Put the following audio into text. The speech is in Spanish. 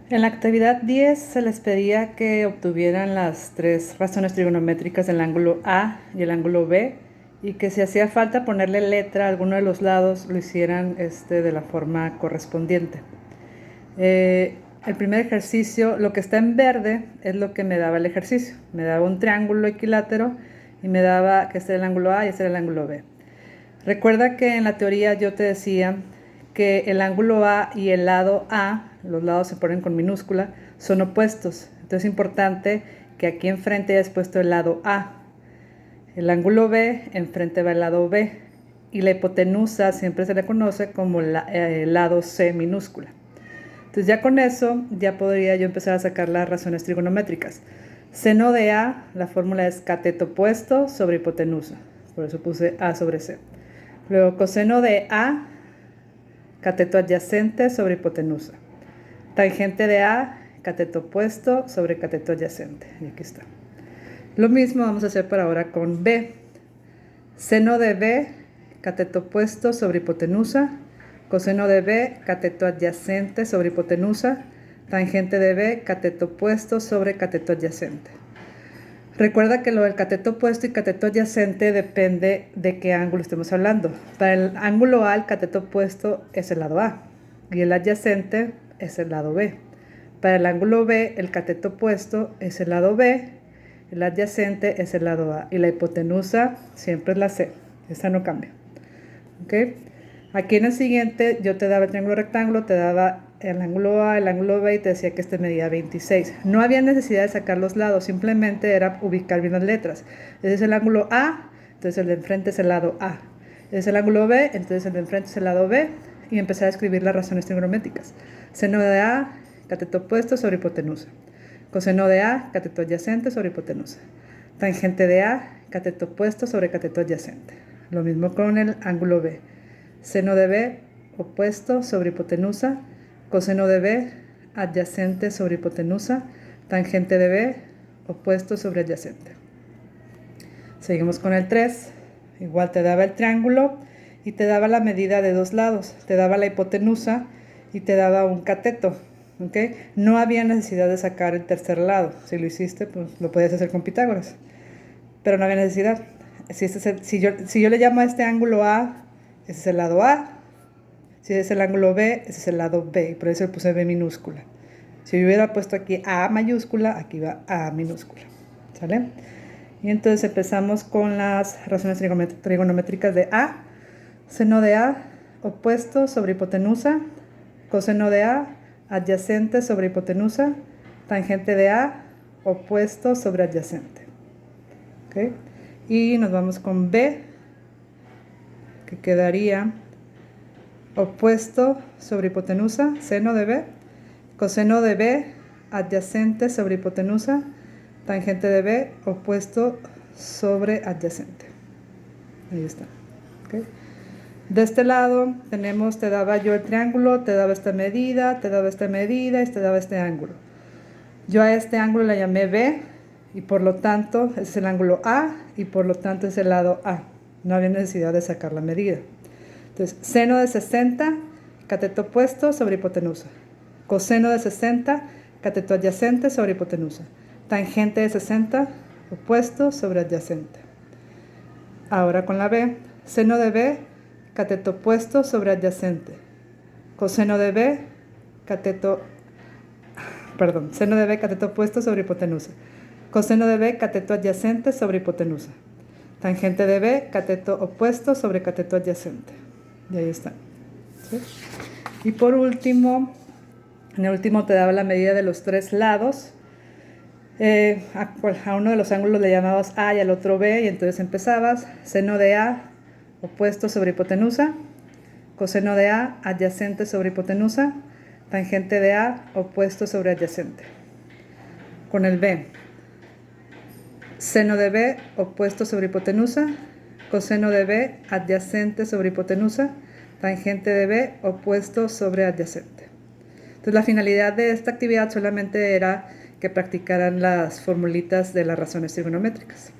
En la actividad 10 se les pedía que obtuvieran las tres razones trigonométricas del ángulo A y el ángulo B y que si hacía falta ponerle letra a alguno de los lados lo hicieran de la forma correspondiente. El primer ejercicio, lo que está en verde es lo que me daba el ejercicio. Me daba un triángulo equilátero y me daba que este era el ángulo A y este era el ángulo B. Recuerda que en la teoría yo te decía que el ángulo A y el lado A, los lados se ponen con minúscula, son opuestos. Entonces es importante que aquí enfrente hayas puesto el lado A. El ángulo B, enfrente va el lado B. Y la hipotenusa siempre se le conoce como el lado C minúscula. Entonces ya con eso ya podría yo empezar a sacar las razones trigonométricas. Seno de A, la fórmula es cateto opuesto sobre hipotenusa. Por eso puse A sobre C. Luego coseno de A, cateto adyacente sobre hipotenusa. Tangente de A, cateto opuesto sobre cateto adyacente. Y aquí está. Lo mismo vamos a hacer para ahora con B. Seno de B, cateto opuesto sobre hipotenusa. Coseno de B, cateto adyacente sobre hipotenusa. Tangente de B, cateto opuesto sobre cateto adyacente. Recuerda que lo del cateto opuesto y cateto adyacente depende de qué ángulo estemos hablando. Para el ángulo A, el cateto opuesto es el lado A y el adyacente es el lado B. Para el ángulo B, el cateto opuesto es el lado B, el adyacente es el lado A y la hipotenusa siempre es la C. Esa no cambia. ¿Okay? Aquí en el siguiente yo te daba el triángulo rectángulo, te daba el ángulo A, el ángulo B y te decía que este medía 26. No había necesidad de sacar los lados, simplemente era ubicar bien las letras. Ese es el ángulo A, entonces el de enfrente es el lado A. Ese es el ángulo B, entonces el de enfrente es el lado B y empezar a escribir las razones trigonométricas. Seno de A, cateto opuesto sobre hipotenusa. Coseno de A, cateto adyacente sobre hipotenusa. Tangente de A, cateto opuesto sobre cateto adyacente. Lo mismo con el ángulo B. Seno de B, opuesto sobre hipotenusa. Coseno de B, adyacente sobre hipotenusa. Tangente de B, opuesto sobre adyacente. Seguimos con el 3. Igual te daba el triángulo y te daba la medida de dos lados. Te daba la hipotenusa y te daba un cateto. ¿Okay? No había necesidad de sacar el tercer lado. Si lo hiciste, pues lo podías hacer con Pitágoras. Pero no había necesidad. Si yo le llamo a este ángulo A, ese es el lado A. Si es el ángulo B, ese es el lado B. Y por eso le puse B minúscula. Si yo hubiera puesto aquí A mayúscula, aquí va A minúscula. ¿Sale? Y entonces empezamos con las razones trigonométricas de A. Seno de A, opuesto sobre hipotenusa. Coseno de A, adyacente sobre hipotenusa. Tangente de A, opuesto sobre adyacente. ¿Okay? Y nos vamos con B, que quedaría opuesto sobre hipotenusa, seno de B, coseno de B, adyacente sobre hipotenusa, tangente de B, opuesto sobre adyacente. Ahí está. ¿Okay? De este lado tenemos, te daba yo el triángulo, te daba esta medida, te daba esta medida y te daba este ángulo. Yo a este ángulo le llamé B y por lo tanto es el ángulo A y por lo tanto es el lado A. No había necesidad de sacar la medida. Entonces, seno de 60, cateto opuesto sobre hipotenusa. Coseno de 60, cateto adyacente sobre hipotenusa. Tangente de 60, opuesto sobre adyacente. Ahora con la B, seno de B, cateto opuesto sobre adyacente. Coseno de B, seno de B, cateto opuesto sobre hipotenusa. Coseno de B, cateto adyacente sobre hipotenusa. Tangente de B, cateto opuesto sobre cateto adyacente. Y ahí está. ¿Sí? Y por último, en el último te daba la medida de los tres lados. A uno de los ángulos le llamabas A y al otro B, y entonces empezabas. Seno de A, opuesto sobre hipotenusa. Coseno de A, adyacente sobre hipotenusa. Tangente de A, opuesto sobre adyacente. Con el B, seno de B, opuesto sobre hipotenusa. Coseno de B, adyacente sobre hipotenusa. Tangente de B, opuesto sobre adyacente. Entonces la finalidad de esta actividad solamente era que practicaran las formulitas de las razones trigonométricas.